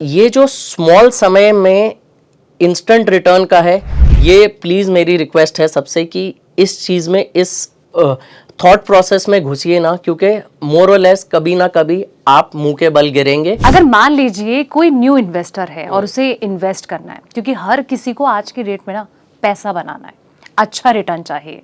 ये जो स्मॉल समय में इंस्टेंट रिटर्न का है, ये प्लीज़ मेरी रिक्वेस्ट है सबसे कि इस चीज़ में, इस थॉट प्रोसेस में घुसिए ना, क्योंकि मोर और लेस कभी ना कभी आप मुंह के बल गिरेंगे। अगर मान लीजिए कोई न्यू इन्वेस्टर है और उसे इन्वेस्ट करना है, क्योंकि हर किसी को आज की डेट में ना पैसा बनाना है, अच्छा रिटर्न चाहिए,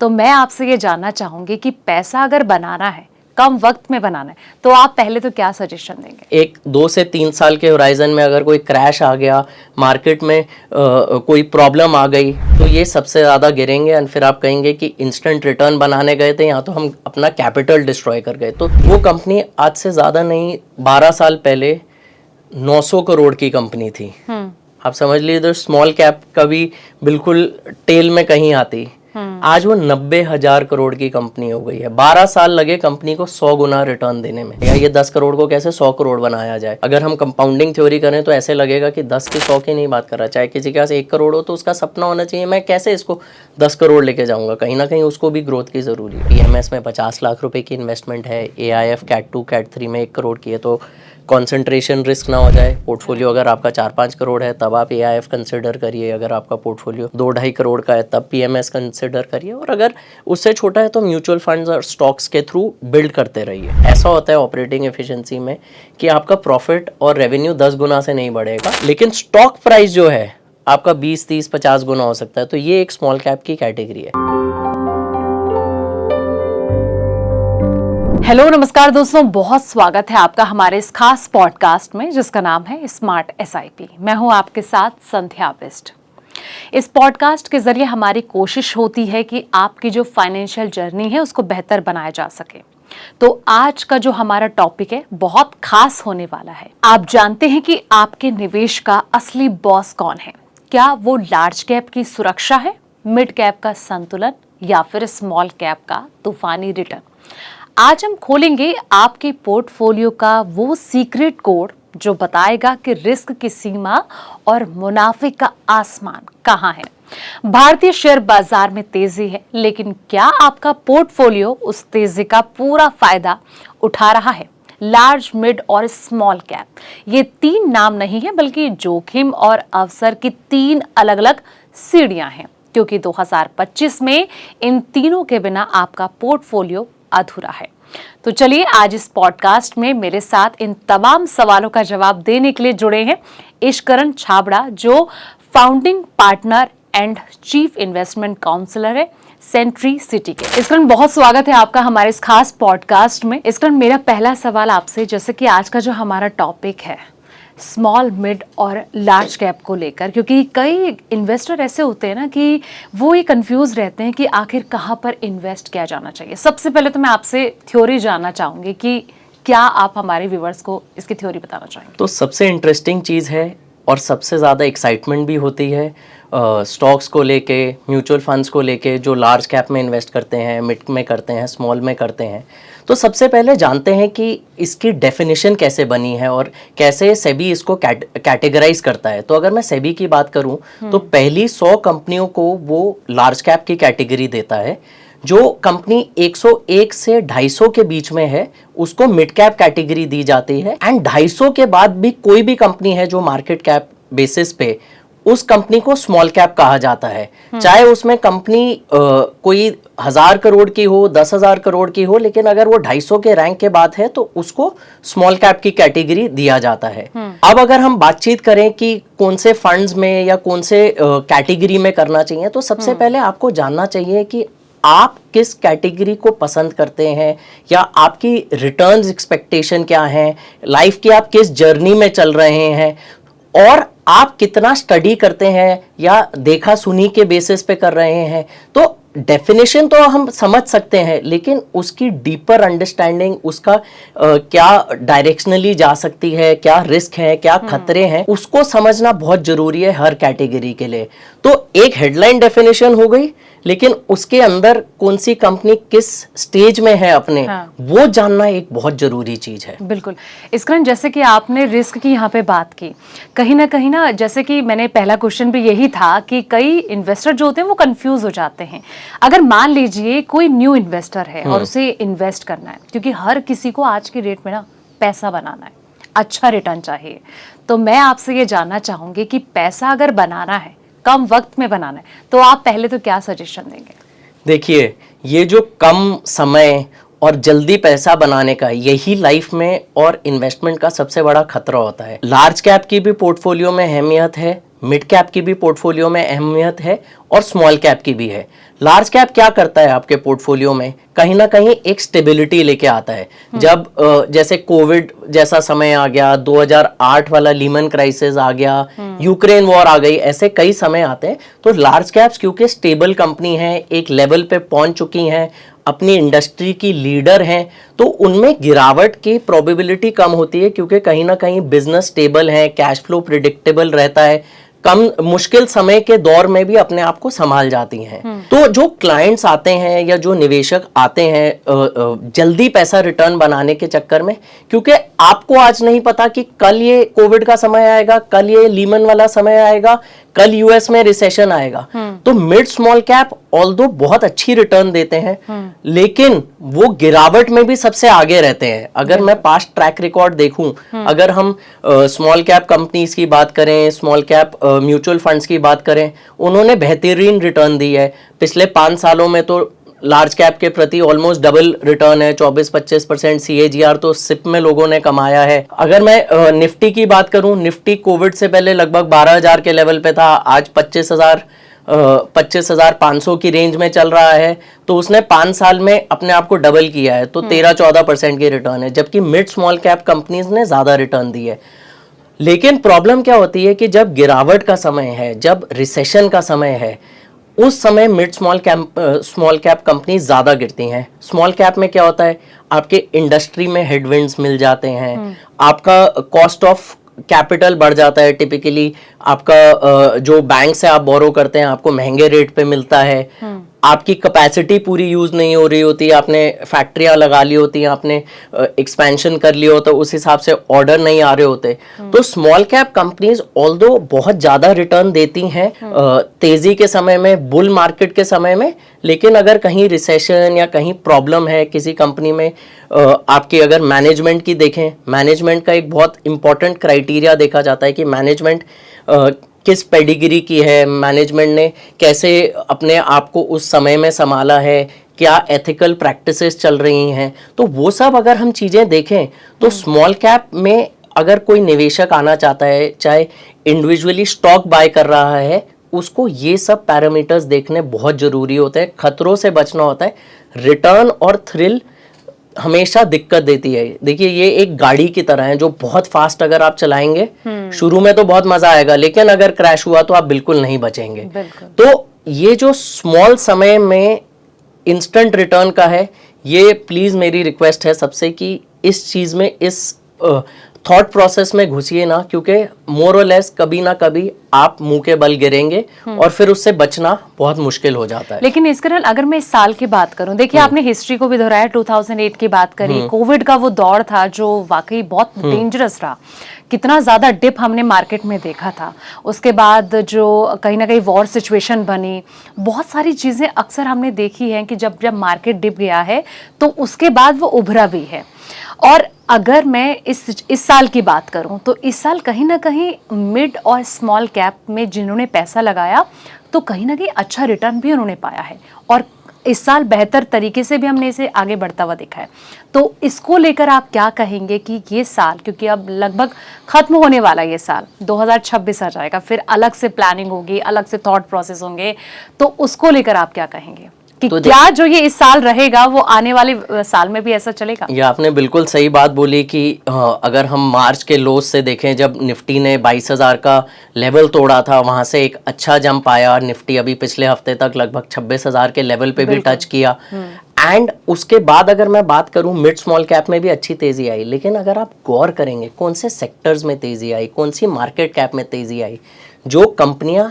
तो मैं आपसे ये जानना चाहूंगी कि पैसा अगर बनाना है, कम वक्त में बनाना है, तो आप पहले तो क्या सजेशन देंगे? एक 2 से 3 साल के होराइजन में अगर कोई क्रैश आ गया, मार्केट में कोई प्रॉब्लम आ गई, तो ये सबसे ज़्यादा गिरेंगे। एंड फिर आप कहेंगे कि इंस्टेंट रिटर्न बनाने गए थे, यहाँ तो हम अपना कैपिटल डिस्ट्रॉय कर गए। तो वो कंपनी आज से ज़्यादा नहीं, 12 साल पहले 900 करोड़ की कंपनी थी। आप समझ लीजिए, तो स्मॉल कैप कभी बिल्कुल टेल में कहीं आती, आज वो 90,000 करोड़ की कंपनी हो गई है। 12 साल लगे कंपनी को 100 गुना रिटर्न देने में। या ये 10 करोड़ को कैसे 100 करोड़ बनाया जाए? अगर हम कंपाउंडिंग थ्योरी करें तो ऐसे लगेगा कि 10 की 100 की नहीं बात कर रहा। चाहे किसी के पास 1 करोड़ हो तो उसका सपना होना चाहिए, मैं कैसे इसको 10 करोड़ लेके जाऊंगा। कहीं ना कहीं उसको भी ग्रोथ की जरूरी है। पीएमएस में 50 लाख रुपए की इन्वेस्टमेंट है, एआईएफ कैट 2 कैट 3 में 1 करोड़ की है, तो कंसंट्रेशन रिस्क ना हो जाए। पोर्टफोलियो अगर आपका 4-5 करोड़ है तब आप एआईएफ कंसिडर करिए, अगर आपका पोर्टफोलियो 2-2.5 करोड़ का है तब पीएमएस कंसिडर करिए, और अगर उससे छोटा है तो म्यूचुअल फंड्स और स्टॉक्स के थ्रू बिल्ड करते रहिए। ऐसा होता है ऑपरेटिंग एफिशिएंसी में कि आपका प्रॉफिट और रेवेन्यू 10 गुना से नहीं बढ़ेगा, लेकिन स्टॉक प्राइस जो है आपका 20, 30, 50 गुना हो सकता है। तो ये एक स्मॉल कैप की कैटेगरी है। हेलो नमस्कार दोस्तों, बहुत स्वागत है आपका हमारे इस खास पॉडकास्ट में जिसका नाम है स्मार्ट एसआईपी। मैं हूं आपके साथ संध्या बिष्ट। इस पॉडकास्ट के जरिए हमारी कोशिश होती है कि आपकी जो फाइनेंशियल जर्नी है उसको बेहतर बनाया जा सके। तो आज का जो हमारा टॉपिक है बहुत खास होने वाला है। आप जानते हैं कि आपके निवेश का असली बॉस कौन है? क्या वो लार्ज कैप की सुरक्षा है, मिड कैप का संतुलन, या फिर स्मॉल कैप का तूफानी रिटर्न? आज हम खोलेंगे आपके पोर्टफोलियो का वो सीक्रेट कोड जो बताएगा कि रिस्क की सीमा और मुनाफे का आसमान कहां है। भारतीय शेयर बाजार में तेजी है, लेकिन क्या आपका पोर्टफोलियो उस तेजी का पूरा फायदा उठा रहा है? लार्ज, मिड और स्मॉल कैप, ये 3 नाम नहीं है, बल्कि जोखिम और अवसर की 3 अलग अलग सीढ़ियां हैं, क्योंकि 2025 में इन तीनों के बिना आपका पोर्टफोलियो अधूरा है। तो चलिए, आज इस पॉडकास्ट में मेरे साथ इन तमाम सवालों का जवाब देने के लिए जुड़े हैं ईशकरण छाबड़ा, जो founding partner and chief investment counsellor है सेंट्री सिटी के। ईशकरण, बहुत स्वागत है आपका हमारे इस खास पॉडकास्ट में। ईशकरण, मेरा पहला सवाल आपसे, जैसे कि आज का जो हमारा टॉपिक है स्मॉल, मिड और लार्ज कैप को लेकर, क्योंकि कई इन्वेस्टर ऐसे होते हैं ना कि वो ये कंफ्यूज रहते हैं कि आखिर कहाँ पर इन्वेस्ट किया जाना चाहिए। सबसे पहले तो मैं आपसे थ्योरी जानना चाहूँगी कि क्या आप हमारे व्यूवर्स को इसकी थ्योरी बताना चाहेंगे? तो सबसे इंटरेस्टिंग चीज़ है और सबसे ज़्यादा एक्साइटमेंट भी होती है स्टॉक्स को लेके, म्यूचुअल फंड्स को लेके, जो लार्ज कैप में इन्वेस्ट करते हैं, मिड में करते हैं, स्मॉल में करते हैं। तो सबसे पहले जानते हैं कि इसकी डेफिनेशन कैसे बनी है और कैसे सेबी इसको कैटेगराइज करता है। तो अगर मैं सेबी की बात करूं तो पहली 100 कंपनियों को वो लार्ज कैप की कैटेगरी देता है। जो कंपनी 101 से 250 के बीच में है उसको मिड कैप कैटेगरी दी जाती है। एंड 250 के बाद भी कोई भी कंपनी है जो मार्केट कैप बेसिस पे, उस कंपनी को स्मॉल कैप कहा जाता है। चाहे उसमें कंपनी कोई 1000 करोड़ की हो, 10,000 करोड़ की हो, लेकिन अगर वो 250 के रैंक के बाद है तो उसको स्मॉल कैप की कैटेगरी दिया जाता है। अब अगर हम बातचीत करें कि कौन से फंड्स में या कौन से कैटेगरी में करना चाहिए, तो सबसे पहले आपको जानना चाहिए कि आप किस कैटेगरी को पसंद करते हैं, या आपकी रिटर्न्स एक्सपेक्टेशन क्या है, लाइफ की आप किस जर्नी में चल रहे हैं, और आप कितना स्टडी करते हैं या देखा सुनी के बेसिस पे कर रहे हैं। तो डेफिनेशन तो हम समझ सकते हैं, लेकिन उसकी डीपर अंडरस्टैंडिंग, उसका क्या डायरेक्शनली जा सकती है, क्या रिस्क है, क्या खतरे हैं, उसको समझना बहुत जरूरी है हर कैटेगरी के लिए। तो एक हेडलाइन डेफिनेशन हो गई, लेकिन उसके अंदर कौन सी कंपनी किस स्टेज में है अपने, वो जानना एक बहुत जरूरी चीज है। बिल्कुल। ईशकरण, जैसे कि आपने रिस्क की यहाँ पे बात की, कहीं ना जैसे कि मैंने पहला क्वेश्चन भी यही था कि कई इन्वेस्टर जो होते हैं वो कंफ्यूज हो जाते हैं। अगर मान लीजिए कोई न्यू इन्वेस्टर है और उसे इन्वेस्ट करना है, क्योंकि हर किसी को आज की डेट में ना पैसा बनाना है, अच्छा रिटर्न चाहिए, तो मैं आपसे ये जानना चाहूंगी कि पैसा अगर बनाना है, कम वक्त में बनाना है, तो आप पहले तो क्या सजेशन देंगे? देखिए, ये जो कम समय और जल्दी पैसा बनाने का, यही लाइफ में और इन्वेस्टमेंट का सबसे बड़ा खतरा होता है। लार्ज कैप की भी पोर्टफोलियो में अहमियत है, मिड कैप की भी पोर्टफोलियो में अहमियत है और स्मॉल कैप की भी है। लार्ज कैप क्या करता है आपके पोर्टफोलियो में, कहीं ना कहीं एक स्टेबिलिटी लेके आता है। जब जैसे कोविड जैसा समय आ गया, 2008 वाला लीमन क्राइसिस आ गया, यूक्रेन वॉर आ गई, ऐसे कई समय आते हैं, तो लार्ज कैप्स क्योंकि स्टेबल कंपनी है, एक लेवल पे पहुंच चुकी हैं, अपनी इंडस्ट्री की लीडर हैं, तो उनमें गिरावट की प्रोबेबिलिटी कम होती है क्योंकि कहीं ना कहीं बिजनेस स्टेबल है, कैश फ्लो प्रिडिक्टेबल रहता है, कम मुश्किल समय के दौर में भी अपने आप को संभाल जाती हैं। तो जो क्लाइंट्स आते हैं या जो निवेशक आते हैं जल्दी पैसा रिटर्न बनाने के चक्कर में, क्योंकि आपको आज नहीं पता कि कल ये कोविड का समय आएगा, कल ये लीमन वाला समय आएगा, कल यूएस में रिसेशन आएगा, तो मिड स्मॉल कैप ऑल्दो बहुत अच्छी रिटर्न देते हैं, लेकिन वो गिरावट में भी सबसे आगे रहते हैं। अगर मैं पास्ट ट्रैक रिकॉर्ड देखूं, अगर हम स्मॉल कैप कंपनीज की बात करें, स्मॉल कैप म्यूचुअल फंड्स की बात करें, उन्होंने बेहतरीन रिटर्न दी है। पिछले 5 सालों में तो लार्ज कैप के प्रति ऑलमोस्ट डबल रिटर्न है, 24-25% CAGR तो सिप में लोगों ने कमाया है। अगर मैं निफ्टी की बात करूं, निफ्टी कोविड से पहले लगभग 12,000 के लेवल पे था, आज 25,500 की रेंज में चल रहा है, तो उसने 5 साल में अपने आप को डबल किया है, तो 13-14% की रिटर्न है, जबकि मिड स्मॉल कैप कंपनीज ने ज्यादा रिटर्न दी है। लेकिन प्रॉब्लम क्या होती है कि जब गिरावट का समय है, जब रिसेशन का समय है, उस समय मिड स्मॉल कैप कंपनी ज्यादा गिरती हैं। स्मॉल कैप में क्या होता है, आपके इंडस्ट्री में हेडविंड्स मिल जाते हैं, आपका कॉस्ट ऑफ कैपिटल बढ़ जाता है, टिपिकली आपका जो बैंक से आप बोरो करते हैं आपको महंगे रेट पे मिलता है, आपकी कैपेसिटी पूरी यूज नहीं हो रही होती, आपने फैक्ट्रियां लगा ली होती हैं, आपने एक्सपेंशन कर लिया होता, उस हिसाब से ऑर्डर नहीं आ रहे होते। तो स्मॉल कैप कंपनीज ऑल्दो बहुत ज्यादा रिटर्न देती हैं तेजी के समय में, बुल मार्केट के समय में, लेकिन अगर कहीं रिसेशन या कहीं प्रॉब्लम है किसी कंपनी में, आपकी अगर मैनेजमेंट की देखें, मैनेजमेंट का एक बहुत इंपॉर्टेंट क्राइटेरिया देखा जाता है कि मैनेजमेंट किस पेडिग्री की है, मैनेजमेंट ने कैसे अपने आप को उस समय में संभाला है, क्या एथिकल प्रैक्टिसेस चल रही हैं। तो वो सब अगर हम चीज़ें देखें तो स्मॉल कैप में अगर कोई निवेशक आना चाहता है, चाहे इंडिविजुअली स्टॉक बाय कर रहा है, उसको ये सब पैरामीटर्स देखने बहुत ज़रूरी होते हैं। खतरों से बचना होता है। रिटर्न और थ्रिल हमेशा दिक्कत देती है। देखिए, ये एक गाड़ी की तरह है जो बहुत फास्ट अगर आप चलाएंगे, शुरू में तो बहुत मजा आएगा, लेकिन अगर क्रैश हुआ तो आप बिल्कुल नहीं बचेंगे। तो ये जो स्मॉल समय में इंस्टेंट रिटर्न का है, ये प्लीज मेरी रिक्वेस्ट है सबसे कि इस चीज में, इस थॉट प्रोसेस में घुसिए ना, क्योंकि मोर और लेस कभी ना कभी आप मुंह के बल गिरेंगे और फिर उससे बचना बहुत मुश्किल हो जाता है। लेकिन इस कारण अगर मैं इस साल की बात करूं, देखिए आपने हिस्ट्री को भी दोहराया, 2008 की बात करी, कोविड का वो दौर था जो वाकई बहुत डेंजरस रहा, कितना ज्यादा डिप हमने मार्केट में देखा था। उसके बाद जो कहीं ना कहीं वॉर सिचुएशन बनी, बहुत सारी चीजें अक्सर हमने देखी हैं कि जब जब मार्केट डिप गया है तो उसके बाद वो उभरा भी है। और अगर मैं इस साल की बात करूं तो इस साल कहीं ना कहीं मिड और स्मॉल कैप में जिन्होंने पैसा लगाया तो कहीं ना कहीं अच्छा रिटर्न भी उन्होंने पाया है, और इस साल बेहतर तरीके से भी हमने इसे आगे बढ़ता हुआ देखा है। तो इसको लेकर आप क्या कहेंगे कि ये साल, क्योंकि अब लगभग खत्म होने वाला ये साल 2026 आ जाएगा, फिर अलग से प्लानिंग होगी, अलग से थॉट प्रोसेस होंगे, तो उसको लेकर आप क्या कहेंगे कि तो क्या जो ये इस साल रहेगा वो आने वाले साल में भी ऐसा चलेगा? ये आपने बिल्कुल सही बात बोली कि अगर हम मार्च के लोस से देखें, जब निफ्टी ने 22,000 का लेवल तोड़ा था, वहां से एक अच्छा जंप आया। निफ्टी अभी पिछले हफ्ते तक लगभग 26,000 के लेवल पे भी टच किया। एंड उसके बाद अगर मैं बात करूं, मिड स्मॉल कैप में भी अच्छी तेजी आई, लेकिन अगर आप गौर करेंगे कौन से सेक्टर्स में तेजी आई, कौन सी मार्केट कैप में तेजी आई, जो कंपनियां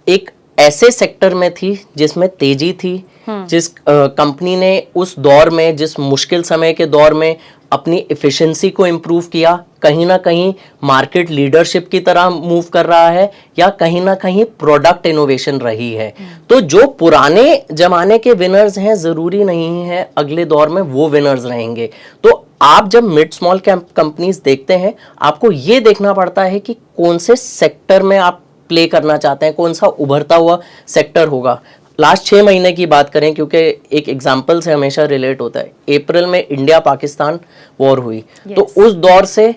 एक ऐसे सेक्टर में थी जिसमें तेजी थी, जिस कंपनी ने उस दौर में, जिस मुश्किल समय के दौर में अपनी एफिशिएंसी को इम्प्रूव किया, कहीं ना कहीं मार्केट लीडरशिप की तरह मूव कर रहा है, या कहीं ना कहीं प्रोडक्ट इनोवेशन रही है। तो जो पुराने जमाने के विनर्स हैं, जरूरी नहीं है अगले दौर में वो विनर्स रहेंगे। तो आप जब मिड स्मॉल कैप कंपनीज देखते हैं, आपको ये देखना पड़ता है कि कौन से सेक्टर में आप प्ले करना चाहते हैं, कौन सा उभरता हुआ सेक्टर होगा। लास्ट 6 महीने की बात करें, क्योंकि एक एग्जाम्पल से हमेशा रिलेट होता है, अप्रैल में इंडिया पाकिस्तान वॉर हुई, तो उस दौर से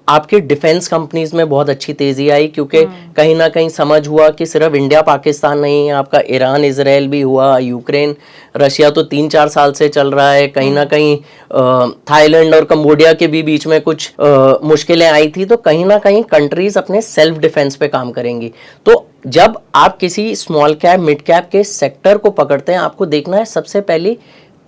आपकी डिफेंस कंपनीज में बहुत अच्छी तेजी आई, क्योंकि कहीं ना कहीं समझ हुआ कि सिर्फ इंडिया पाकिस्तान नहीं है, आपका ईरान इजराइल भी हुआ, यूक्रेन रशिया तो 3-4 साल से चल रहा है, कहीं ना कहीं थाईलैंड और कंबोडिया के भी बीच में कुछ मुश्किलें आई थी, तो कहीं ना कहीं कंट्रीज अपने सेल्फ डिफेंस पे काम करेंगी। तो जब आप किसी स्मॉल कैप मिड कैप के सेक्टर को पकड़ते हैं, आपको देखना है सबसे पहले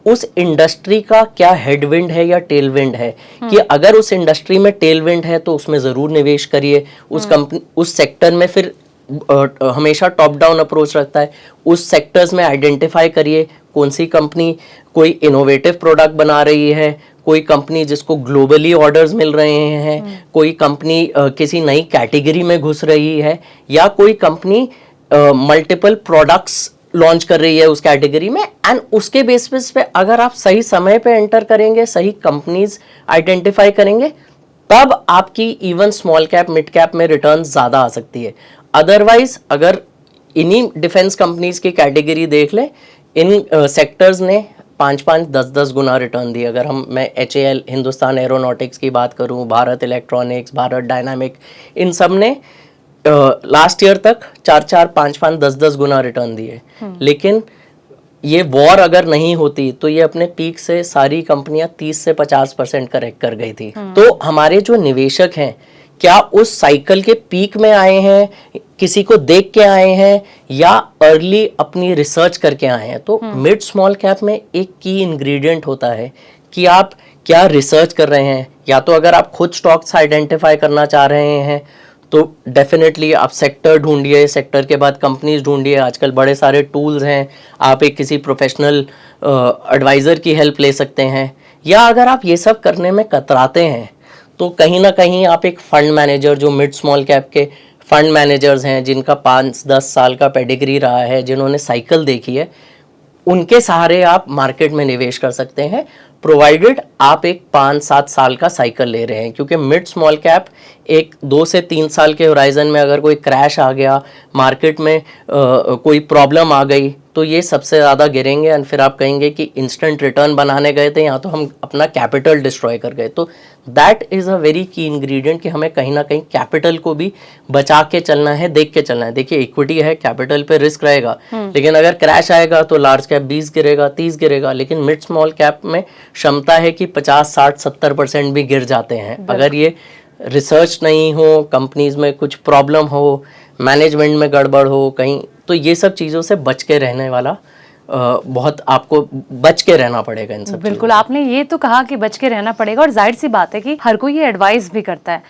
उस इंडस्ट्री का क्या हेडविंड है या टेलविंड है, कि अगर उस इंडस्ट्री में टेलविंड है तो उसमें जरूर निवेश करिए, उस कंपनी उस सेक्टर में फिर हमेशा टॉप डाउन अप्रोच रखता है, उस सेक्टर्स में आइडेंटिफाई करिए कौन सी कंपनी कोई इनोवेटिव प्रोडक्ट बना रही है, कोई कंपनी जिसको ग्लोबली ऑर्डर्स मिल रहे हैं, कोई कंपनी किसी नई कैटेगरी में घुस रही है, या कोई कंपनी मल्टीपल प्रोडक्ट्स लॉन्च कर रही है उस कैटेगरी में, एंड उसके बेसिस पे अगर आप सही समय पे एंटर करेंगे, सही कंपनीज आइडेंटिफाई करेंगे, तब आपकी even small cap mid cap में रिटर्न ज्यादा आ सकती है। अदरवाइज अगर इन्हीं डिफेंस कंपनीज की कैटेगरी देख ले, इन सेक्टर्स ने 5-5, 10-10 गुना रिटर्न दिए। अगर मैं HAL हिंदुस्तान एरोनॉटिक्स की बात करूं, भारत इलेक्ट्रॉनिक्स, भारत डायनामिक, इन सब ने लास्ट ईयर तक 4-4, 5-5, 10-10 गुना रिटर्न दिए। लेकिन ये वॉर अगर नहीं होती तो ये अपने पीक से सारी कंपनियां 30 से 50% करेक्ट कर गई थी। तो हमारे जो निवेशक हैं, क्या उस साइकिल के पीक में आए हैं, किसी को देख के आए हैं, या अर्ली अपनी रिसर्च करके आए हैं? तो मिड स्मॉल कैप में एक की इंग्रेडिएंट होता है कि आप क्या रिसर्च कर रहे हैं। या तो अगर आप खुद स्टॉक्स आइडेंटिफाई करना चाह रहे हैं तो डेफिनेटली आप सेक्टर ढूंढिए, सेक्टर के बाद कंपनीज ढूंढिए। आजकल बड़े सारे टूल्स हैं, आप एक किसी प्रोफेशनल एडवाइज़र की हेल्प ले सकते हैं। या अगर आप ये सब करने में कतराते हैं तो कहीं ना कहीं आप एक फंड मैनेजर, जो मिड स्मॉल कैप के फंड मैनेजर्स हैं, जिनका 5-10 साल का पेडिग्री रहा है, जिन्होंने साइकिल देखी है, उनके सहारे आप मार्केट में निवेश कर सकते हैं, प्रोवाइडेड आप एक 5-7 साल का साइकिल ले रहे हैं। क्योंकि मिड स्मॉल कैप एक 2 से 3 साल के होराइजन में अगर कोई क्रैश आ गया, मार्केट में कोई प्रॉब्लम आ गई, तो ये सबसे ज़्यादा गिरेंगे, एंड फिर आप कहेंगे कि इंस्टेंट रिटर्न बनाने गए थे, यहाँ तो हम अपना कैपिटल डिस्ट्रॉय कर गए। तो दैट इज़ अ वेरी की इंग्रेडिएंट कि हमें कहीं ना कहीं कैपिटल को भी बचा के चलना है, देख के चलना है। देखिए, इक्विटी है, कैपिटल पे रिस्क रहेगा, लेकिन अगर क्रैश आएगा तो लार्ज कैप 20 गिरेगा, 30 गिरेगा, लेकिन मिड स्मॉल कैप में क्षमता है कि 50, 60, 70% भी गिर जाते हैं। अगर ये रिसर्च नहीं हो, कंपनीज में कुछ प्रॉब्लम हो, मैनेजमेंट में गड़बड़ हो कहीं, तो ये सब चीज़ों से बच के रहने वाला बहुत आपको बच के रहना पड़ेगा इन सब। बिल्कुल, आपने ये तो कहा कि बच के रहना पड़ेगा, और जाहिर सी बात है कि हर कोई ये एडवाइस भी करता है।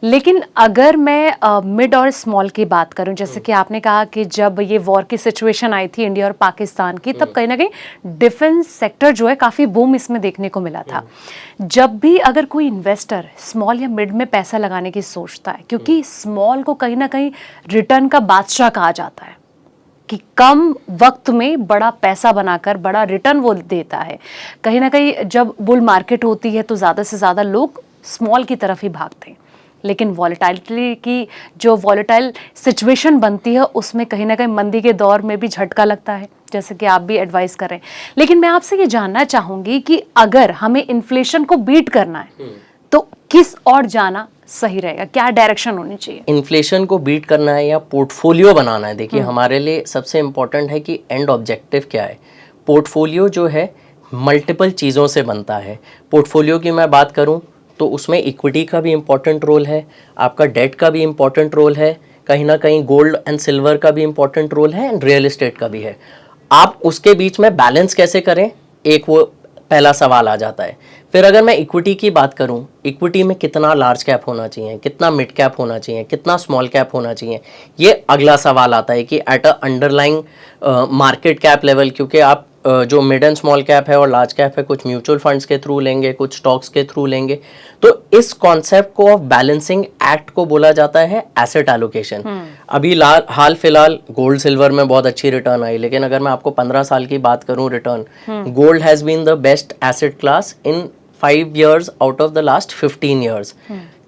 लेकिन अगर मैं मिड और स्मॉल की बात करूं, जैसे कि आपने कहा कि जब ये वॉर की सिचुएशन आई थी इंडिया और पाकिस्तान की, तब कहीं ना कहीं डिफेंस सेक्टर जो है काफ़ी बूम इसमें देखने को मिला था। जब भी अगर कोई इन्वेस्टर स्मॉल या मिड में पैसा लगाने की सोचता है, क्योंकि स्मॉल को कहीं ना कहीं रिटर्न का बादशाह कहा जाता है कि कम वक्त में बड़ा पैसा बनाकर बड़ा रिटर्न वो देता है। कहीं ना कहीं जब बुल मार्केट होती है तो ज़्यादा से ज़्यादा लोग स्मॉल की तरफ ही भागते हैं, लेकिन वॉलेटिलिटी की जो वॉलेटाइल सिचुएशन बनती है उसमें कहीं ना कहीं मंदी के दौर में भी झटका लगता है, जैसे कि आप भी एडवाइस कर रहे हैं। लेकिन मैं आपसे ये जानना चाहूँगी कि अगर हमें इन्फ्लेशन को बीट करना है तो किस और जाना सही रहेगा, क्या डायरेक्शन होनी चाहिए? इन्फ्लेशन को बीट करना है या पोर्टफोलियो बनाना है? देखिए, हमारे लिए सबसे इम्पोर्टेंट है कि एंड ऑब्जेक्टिव क्या है। पोर्टफोलियो जो है मल्टीपल चीज़ों से बनता है। पोर्टफोलियो की मैं बात करूं तो उसमें इक्विटी का भी इम्पोर्टेंट रोल है, आपका डेट का भी इम्पोर्टेंट रोल है, कहीं ना कहीं गोल्ड एंड सिल्वर का भी इम्पोर्टेंट रोल है, एंड रियल एस्टेट का भी है। आप उसके बीच में बैलेंस कैसे करें, एक वो पहला सवाल आ जाता है। फिर अगर मैं इक्विटी की बात करूं, इक्विटी में कितना लार्ज कैप होना चाहिए, कितना मिड कैप होना चाहिए, कितना स्मॉल कैप होना चाहिए, ये अगला सवाल आता है कि at a underlying market cap level. क्योंकि आप जो मिड एंड स्मॉल कैप है और लार्ज कैप है, कुछ म्यूचुअल फंड्स के थ्रू लेंगे, कुछ स्टॉक्स के थ्रू लेंगे, तो इस कॉन्सेप्ट को ऑफ बैलेंसिंग एक्ट को बोला जाता है एसेट एलोकेशन। अभी हाल फिलहाल गोल्ड सिल्वर में बहुत अच्छी रिटर्न आई, लेकिन अगर मैं आपको 15 साल की बात करूं return, gold has been the best asset class in 5 years out of the last 15 years।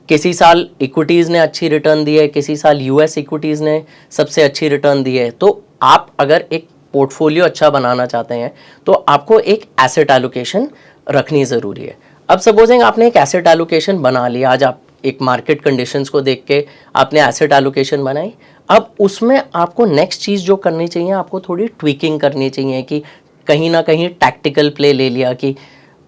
किसी साल इक्विटीज़ ने अच्छी रिटर्न दी है, किसी साल यूएस इक्विटीज़ ने सबसे अच्छी रिटर्न दी है। तो आप अगर एक पोर्टफोलियो अच्छा बनाना चाहते हैं तो आपको एक एसेट एलोकेशन रखनी ज़रूरी है। अब सपोजिंग आपने एक एसेट एलोकेशन बना लिया, आज आप एक मार्केट कंडीशंस को देख के आपने एसेट एलोकेशन बनाई, अब उसमें आपको नेक्स्ट चीज़ जो करनी चाहिए, आपको थोड़ी ट्विकिंग करनी चाहिए कि कहीं ना कहीं टैक्टिकल प्ले ले लिया कि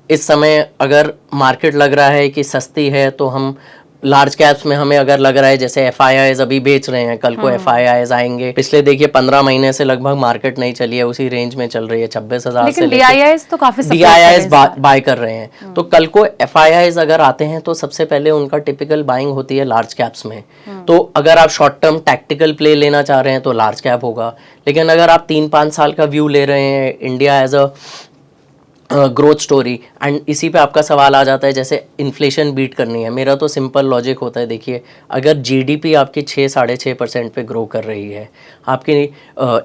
इस समय अगर मार्केट लग रहा है कि सस्ती है तो हम लार्ज कैप्स में, हमें अगर लग रहा है जैसे FIIs अभी बेच रहे हैं, कल को FIIs आएंगे। पिछले देखिए 15 महीने से लगभग मार्केट नहीं चली है, उसी रेंज में चल रही है 26,000 से लेकर DIIs तो काफी DIIs बाय कर रहे हैं। तो कल को FIIs अगर आते हैं तो सबसे पहले उनका टिपिकल बाइंग होती है लार्ज कैप्स में। तो अगर आप शॉर्ट टर्म टैक्टिकल प्ले लेना चाह रहे हैं तो लार्ज कैप होगा, लेकिन अगर आप 3-5 साल का व्यू ले रहे हैं, India as a growth story, and इसी पे आपका सवाल आ जाता है जैसे इन्फ्लेशन बीट करनी है। मेरा तो सिंपल लॉजिक होता है, देखिए अगर GDP आपकी 6-6.5% पे ग्रो कर रही है, आपकी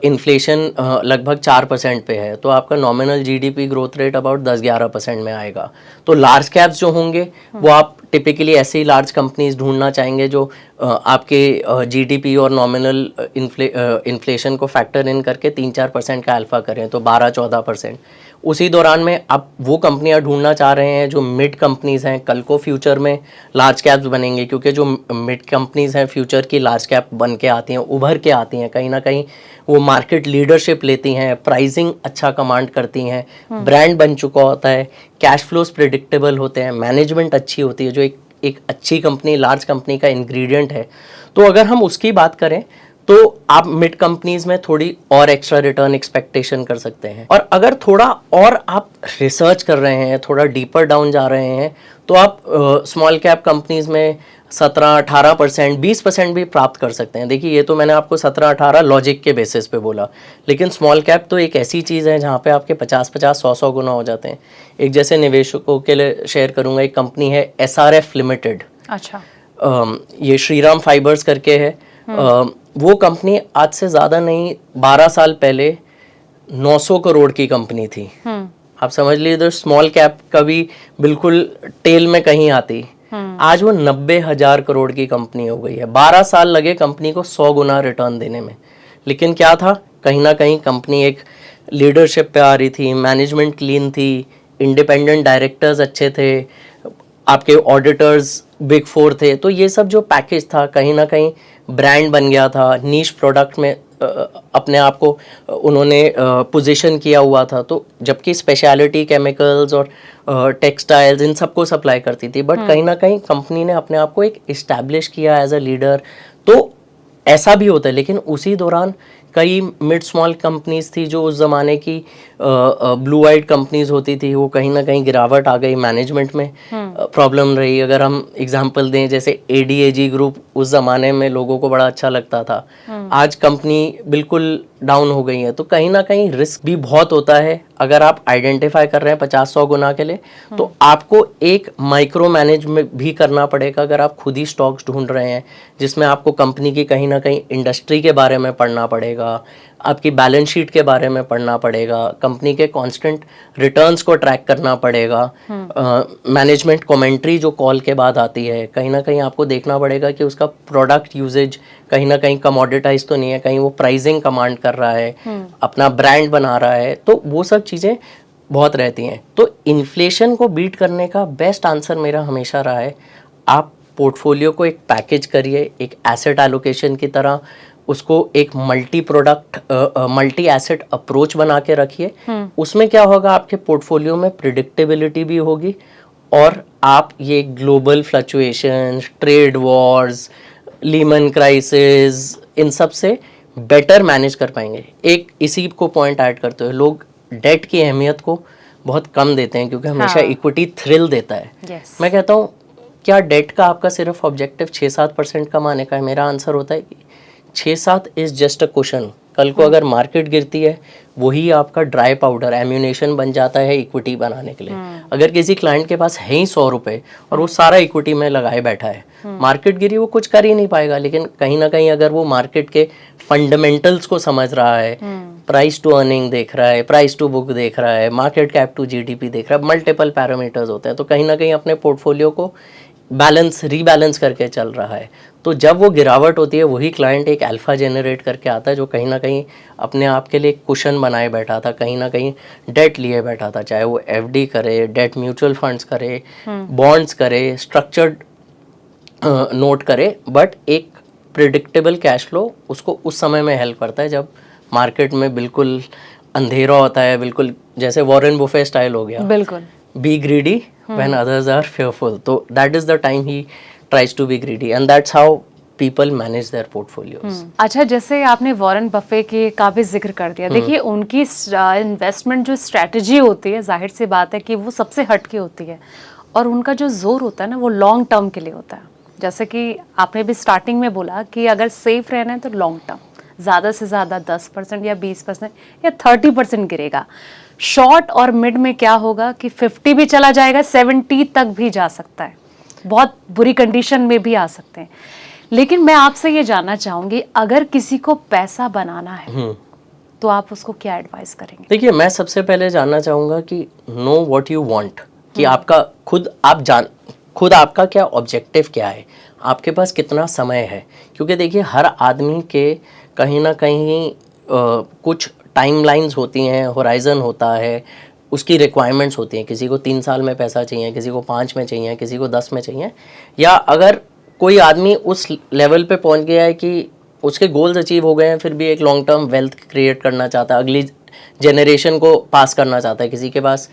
इन्फ्लेशन लगभग 4% पे है, तो आपका nominal GDP growth rate about 10-11% में आएगा। तो लार्ज कैप्स जो होंगे वो आप टिपिकली ऐसे ही लार्ज कंपनीज ढूंढना चाहेंगे जो आपके GDP और नॉमिनल इन्फ्लेशन को फैक्टर इन करके 3-4% का अल्फा करें, तो 12-14%। उसी दौरान में आप वो कंपनियां ढूंढना चाह रहे हैं जो मिड कंपनीज हैं, कल को फ्यूचर में लार्ज कैप्स बनेंगे, क्योंकि जो मिड कंपनीज हैं फ्यूचर की लार्ज कैप बन के आती हैं, उभर के आती हैं, कहीं ना कहीं वो मार्केट लीडरशिप लेती हैं, प्राइसिंग अच्छा कमांड करती हैं, ब्रांड बन चुका होता है, कैश फ्लोज प्रिडिक्टेबल होते हैं, मैनेजमेंट अच्छी होती है, जो एक अच्छी कंपनी, लार्ज कंपनी का इंग्रेडिएंट है। तो अगर हम उसकी बात करें तो आप मिड कंपनीज में थोड़ी और एक्स्ट्रा रिटर्न एक्सपेक्टेशन कर सकते हैं। और अगर थोड़ा और आप रिसर्च कर रहे हैं, थोड़ा डीपर डाउन जा रहे हैं, तो आप स्मॉल कैप कंपनीज में 17-18%, 20% भी प्राप्त कर सकते हैं। देखिए ये तो मैंने आपको 17-18 लॉजिक के बेसिस पे बोला, लेकिन स्मॉल कैप तो एक ऐसी चीज़ है जहाँ पे आपके 50-50, 100-100 गुना हो जाते हैं। एक जैसे निवेशकों के लिए शेयर करूँगा, एक कंपनी है SRF लिमिटेड। अच्छा। ये श्रीराम फाइबर्स करके है। वो कंपनी आज से ज़्यादा नहीं, 12 साल पहले 900 करोड़ की कंपनी थी। आप समझ लीजिए, तो स्मॉल कैप कभी बिल्कुल टेल में कहीं आती, आज वो 90,000 करोड़ की कंपनी हो गई है। 12 साल लगे कंपनी को 100 गुना रिटर्न देने में, लेकिन क्या था, कहीं ना कहीं कंपनी एक लीडरशिप पे आ रही थी, मैनेजमेंट क्लीन थी, इंडिपेंडेंट डायरेक्टर्स अच्छे थे, आपके ऑडिटर्स बिग 4 थे। तो ये सब जो पैकेज था, कहीं ना कहीं ब्रांड बन गया था, नीश प्रोडक्ट में अपने आप को उन्होंने पोजीशन किया हुआ था। तो जबकि स्पेशलिटी केमिकल्स और टेक्सटाइल्स इन सबको सप्लाई करती थी, बट कहीं ना कहीं कंपनी ने अपने आप को एक इस्टेब्लिश किया एज अ लीडर। तो ऐसा भी होता है, लेकिन उसी दौरान कई मिड स्मॉल कंपनीज थी जो उस ज़माने की ब्लू वाइट कंपनीज होती थी, वो कहीं ना कहीं गिरावट आ गई, मैनेजमेंट में प्रॉब्लम रही। अगर हम एग्जांपल दें जैसे ADAG ग्रुप, उस ज़माने में लोगों को बड़ा अच्छा लगता था, आज कंपनी बिल्कुल डाउन हो गई है। तो कहीं ना कहीं रिस्क भी बहुत होता है। अगर आप आइडेंटिफाई कर रहे हैं 50-100 गुना के लिए, तो आपको एक माइक्रो मैनेज में भी करना पड़ेगा। अगर आप खुद ही स्टॉक्स ढूंढ रहे हैं जिसमें आपको कंपनी की कहीं ना कहीं इंडस्ट्री के बारे में पढ़ना पड़ेगा, आपकी बैलेंस शीट के बारे में पढ़ना पड़ेगा, कंपनी के कांस्टेंट रिटर्न्स को ट्रैक करना पड़ेगा, मैनेजमेंट कमेंट्री जो कॉल के बाद आती है, कहीं ना कहीं आपको देखना पड़ेगा कि उसका प्रोडक्ट यूजेज कहीं ना कहीं कमोडिटाइज तो नहीं है, कहीं वो प्राइसिंग कमांड कर रहा है, अपना ब्रांड बना रहा है। तो वो सब चीज़ें बहुत रहती हैं। तो इन्फ्लेशन को बीट करने का बेस्ट आंसर मेरा हमेशा रहा है, आप पोर्टफोलियो को एक पैकेज करिए, एक एसेट एलोकेशन की तरह उसको एक multi product multi asset approach बना के रखिए। उसमें क्या होगा, आपके पोर्टफोलियो में प्रिडिक्टेबिलिटी भी होगी, और आप ये global fluctuation, trade wars, Lehman crisis, इन सब से बेटर मैनेज कर पाएंगे। एक इसी को पॉइंट ऐड करते हुए, लोग डेट की अहमियत को बहुत कम देते हैं, क्योंकि हमेशा इक्विटी थ्रिल देता है। मैं कहता हूँ, क्या डेट का आपका सिर्फ ऑब्जेक्टिव 6-7% कमाने का है? मेरा आंसर होता है कि 6-7 इज जस्ट अ क्वेश्चन। कल को अगर मार्केट गिरती है, वही आपका ड्राई पाउडर एम्यूनेशन बन जाता है इक्विटी बनाने के लिए। अगर किसी क्लाइंट के पास है ही 100 रुपए और वो सारा इक्विटी में लगाए बैठा है, मार्केट गिरी वो कुछ कर ही नहीं पाएगा। लेकिन कहीं ना कहीं अगर वो मार्केट के फंडामेंटल्स को समझ रहा है, प्राइस टू अर्निंग देख रहा है, प्राइस टू बुक देख रहा है, मार्केट कैप टू जीडीपी देख रहा है, मल्टीपल पैरामीटर्स होते हैं, तो कहीं ना कहीं अपने पोर्टफोलियो को रीबैलेंस करके चल रहा है। तो जब वो गिरावट होती है, वही क्लाइंट एक अल्फा जनरेट करके आता है, जो कहीं ना कहीं अपने आप के लिए एक कुशन बनाए बैठा था, कहीं ना कहीं डेट लिए बैठा था, चाहे वो एफडी करे, डेट म्यूचुअल फंड्स करे, बॉन्ड्स करे, स्ट्रक्चर्ड नोट करे, बट एक प्रिडिक्टेबल कैश फ्लो उसको उस समय में हेल्प करता है जब मार्केट में बिल्कुल अंधेरा होता है, बिल्कुल जैसे वॉरेन बुफे स्टाइल हो गया, बिल्कुल B greedy when others are fearful. So that is the time he tries to be greedy, and that's how people manage their portfolios. अच्छा, जैसे आपने वॉरेन बफे के का भी जिक्र कर दिया, देखिए उनकी इन्वेस्टमेंट जो स्ट्रैटेजी होती है, जाहिर सी बात है कि वो सबसे हटके होती है, और उनका जो जोर होता है ना, वो लॉन्ग टर्म के लिए होता है। जैसे कि आपने भी स्टार्टिंग में बोला कि अगर सेफ रहना है तो लॉन्ग टर्म, ज़्यादा से ज़्यादा 10% या 20% या 30% गिरेगा। शॉर्ट और मिड में क्या होगा कि 50 भी चला जाएगा, 70 तक भी जा सकता है, बहुत बुरी कंडीशन में भी आ सकते हैं। लेकिन मैं आपसे ये जानना चाहूंगी, अगर किसी को पैसा बनाना है तो आप उसको क्या एडवाइस करेंगे? देखिए, मैं सबसे पहले जानना चाहूँगा कि नो व्हाट यू वांट, कि आपका खुद आपका क्या ऑब्जेक्टिव क्या है, आपके पास कितना समय है। क्योंकि देखिए, हर आदमी के कहीं ना कहीं कुछ टाइमलाइंस होती हैं, होराइजन होता है, उसकी रिक्वायरमेंट्स होती हैं। किसी को 3 साल में पैसा चाहिए, किसी को 5 में चाहिए, किसी को 10 में चाहिए। या अगर कोई आदमी उस लेवल पे पहुंच गया है कि उसके गोल्स अचीव हो गए हैं, फिर भी एक लॉन्ग टर्म वेल्थ क्रिएट करना चाहता है, अगली जनरेशन को पास करना चाहता है। किसी के पास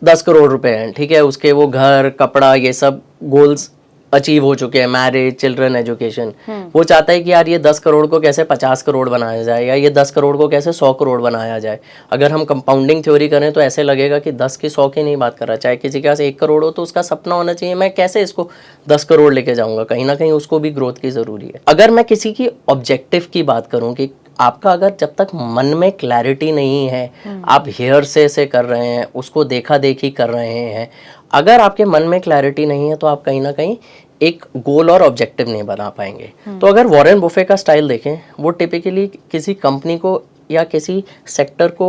10 करोड़ रुपए हैं, ठीक है, उसके वो घर, कपड़ा, ये सब गोल्स अचीव हो चुके हैं, मैरिज, चिल्ड्रन, एजुकेशन। वो चाहता है कि यार ये 10 करोड़ को कैसे 50 करोड़ बनाया जाए, या ये 10 करोड़ को कैसे 100 करोड़ बनाया जाए। अगर हम कंपाउंडिंग थ्योरी करें तो ऐसे लगेगा कि 10 की 100 की नहीं बात कर रहा। चाहे किसी के पास 1 करोड़ हो तो उसका सपना होना चाहिए, मैं कैसे इसको 10 करोड़ लेके जाऊंगा। कहीं ना कहीं उसको भी ग्रोथ की ज़रूरी है। अगर मैं किसी की ऑब्जेक्टिव की बात करूँ कि आपका अगर जब तक मन में क्लैरिटी नहीं है, आप हेयर से कर रहे हैं, उसको देखा देखी कर रहे हैं, अगर आपके मन में क्लैरिटी नहीं है तो आप कहीं ना कहीं एक गोल और ऑब्जेक्टिव नहीं बना पाएंगे। तो अगर वॉरेन बुफे का स्टाइल देखें, वो टिपिकली किसी कंपनी को या किसी सेक्टर को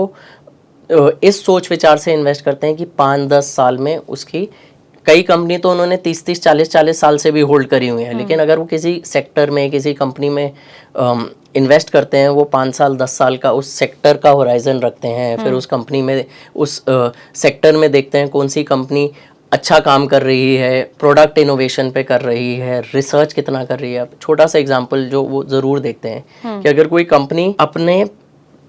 इस सोच विचार से इन्वेस्ट करते हैं कि 5-10 साल में उसकी, कई कंपनी तो उन्होंने 30-30, 40-40 साल से भी होल्ड करी हुई है। लेकिन अगर वो किसी सेक्टर में, किसी कंपनी में इन्वेस्ट करते हैं, वो 5 साल 10 साल का उस सेक्टर का होराइजन रखते हैं। फिर उस कंपनी में, उस सेक्टर में देखते हैं कौन सी कंपनी अच्छा काम कर रही है, प्रोडक्ट इनोवेशन पे कर रही है, रिसर्च कितना कर रही है। छोटा सा एग्जांपल जो वो ज़रूर देखते हैं कि अगर कोई कंपनी अपने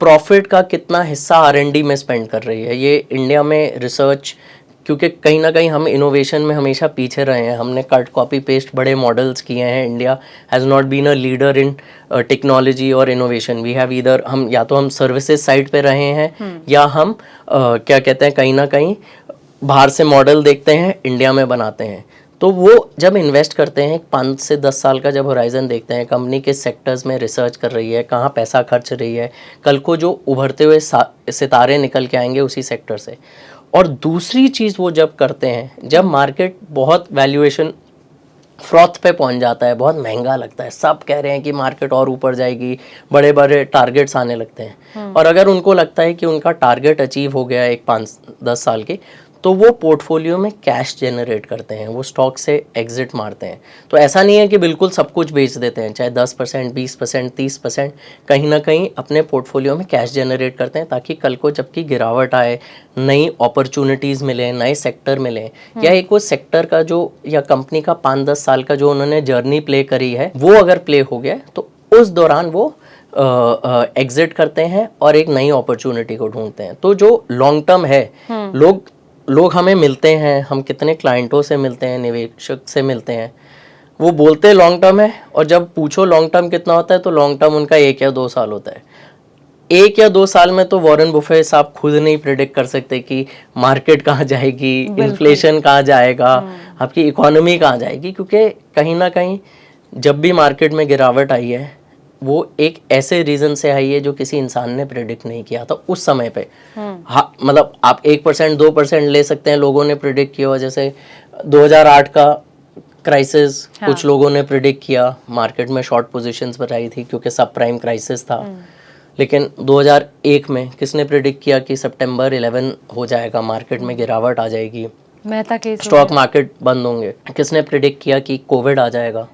प्रॉफिट का कितना हिस्सा R&D में स्पेंड कर रही है। ये इंडिया में रिसर्च, क्योंकि कहीं ना कहीं हम इनोवेशन में हमेशा पीछे रहे हैं, हमने कट कॉपी पेस्ट बड़े मॉडल्स किए हैं। India has not been a leader in technology और इनोवेशन। वी हैव ईदर, हम या तो हम सर्विसेज साइड पे रहे हैं, या हम क्या कहते हैं, कहीं ना कहीं बाहर से मॉडल देखते हैं, इंडिया में बनाते हैं। तो वो जब इन्वेस्ट करते हैं, 5 से 10 साल का जब होराइजन देखते हैं, कंपनी के सेक्टर्स में रिसर्च कर रही है, कहाँ पैसा खर्च रही है, कल को जो उभरते हुए सितारे निकल के आएंगे उसी सेक्टर से। और दूसरी चीज़ वो जब करते हैं, जब मार्केट बहुत वैल्यूएशन फ्रॉथ पे पहुंच जाता है, बहुत महंगा लगता है, सब कह रहे हैं कि मार्केट और ऊपर जाएगी, बड़े बड़े टारगेट्स आने लगते हैं, और अगर उनको लगता है कि उनका टारगेट अचीव हो गया है एक 5-10 साल के, तो वो पोर्टफोलियो में कैश जनरेट करते हैं, वो स्टॉक से एग्जिट मारते हैं। तो ऐसा नहीं है कि बिल्कुल सब कुछ बेच देते हैं, चाहे 10%, 20%, 30% कहीं ना कहीं अपने पोर्टफोलियो में कैश जनरेट करते हैं, ताकि कल को जबकि गिरावट आए, नई अपॉर्चुनिटीज़ मिले, नए सेक्टर मिले, या एक वो सेक्टर का जो, या कंपनी का 5-10 साल का जो उन्होंने जर्नी प्ले करी है, वो अगर प्ले हो गया तो उस दौरान वो एग्जिट करते हैं और एक नई अपॉर्चुनिटी को ढूंढते हैं। तो जो लॉन्ग टर्म है, लोग हमें मिलते हैं, हम कितने क्लाइंटों से मिलते हैं, निवेशक से मिलते हैं, वो बोलते लॉन्ग टर्म है, और जब पूछो लॉन्ग टर्म कितना होता है तो लॉन्ग टर्म उनका 1 या 2 साल होता है। 1 या 2 साल में तो वॉरेन बुफे साहब खुद नहीं प्रिडिक्ट कर सकते कि मार्केट कहाँ जाएगी, इन्फ्लेशन कहाँ जाएगा, आपकी इकोनॉमी कहाँ जाएगी। क्योंकि कहीं ना कहीं जब भी मार्केट में गिरावट आई है, वो एक ऐसे रीजन से आई है जो किसी इंसान ने प्रिडिक्ट नहीं किया था उस समय पे। हाँ, मतलब आप 1% 2% ले सकते हैं, लोगों ने प्रिडिक्ट किया, जैसे 2008 का क्राइसिस कुछ लोगों ने प्रिडिक्ट किया, मार्केट में शॉर्ट पोजीशंस बनाई थी क्योंकि सब प्राइम क्राइसिस था। लेकिन 2001 में किसने प्रिडिक्ट किया कि सितंबर 11 हो जाएगा, मार्केट में गिरावट आ जाएगी, मेहता केस स्टॉक मार्केट बंद होंगे? किसने प्रिडिक्ट किया कि कोविड आ जाएगा?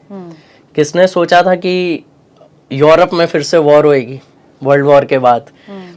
किसने सोचा था कि यूरोप में फिर से वॉर होएगी वर्ल्ड वॉर के बाद?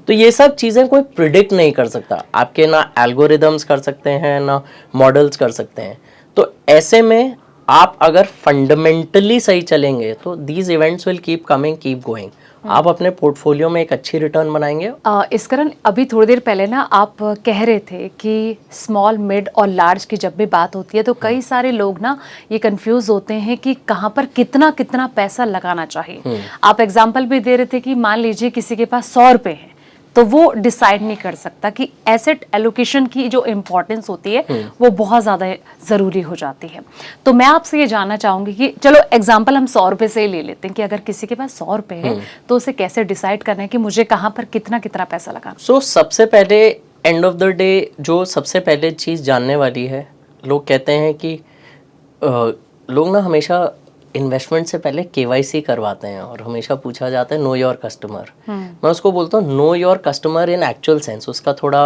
तो ये सब चीजें कोई प्रिडिक्ट नहीं कर सकता, आपके ना एल्गोरिदम्स कर सकते हैं ना मॉडल्स कर सकते हैं। तो ऐसे में आप अगर फंडामेंटली सही चलेंगे तो these events will keep coming, keep going. आप अपने पोर्टफोलियो में एक अच्छी रिटर्न बनाएंगे। इसकरण, अभी थोड़ी देर पहले ना आप कह रहे थे कि स्मॉल, मिड और लार्ज की जब भी बात होती है तो कई सारे लोग ना ये कंफ्यूज होते हैं कि कहाँ पर कितना कितना पैसा लगाना चाहिए। आप एग्जांपल भी दे रहे थे कि मान लीजिए किसी के पास 100 रुपए हैं तो वो डिसाइड नहीं कर सकता कि एसेट एलोकेशन की जो इम्पोर्टेंस होती है वो बहुत ज़्यादा ज़रूरी हो जाती है। तो मैं आपसे ये जानना चाहूँगी कि चलो एग्जांपल हम 100 रुपये से ही ले लेते हैं कि अगर किसी के पास 100 रुपये है तो उसे कैसे डिसाइड करना है कि मुझे कहाँ पर कितना कितना पैसा लगाना। सो सबसे पहले एंड ऑफ द डे जो सबसे पहले चीज़ जानने वाली है, लोग कहते हैं कि लोग ना हमेशा इन्वेस्टमेंट से पहले KYC करवाते हैं और हमेशा पूछा जाता है नो योर कस्टमर। मैं उसको बोलता हूँ know your customer in actual sense, उसका थोड़ा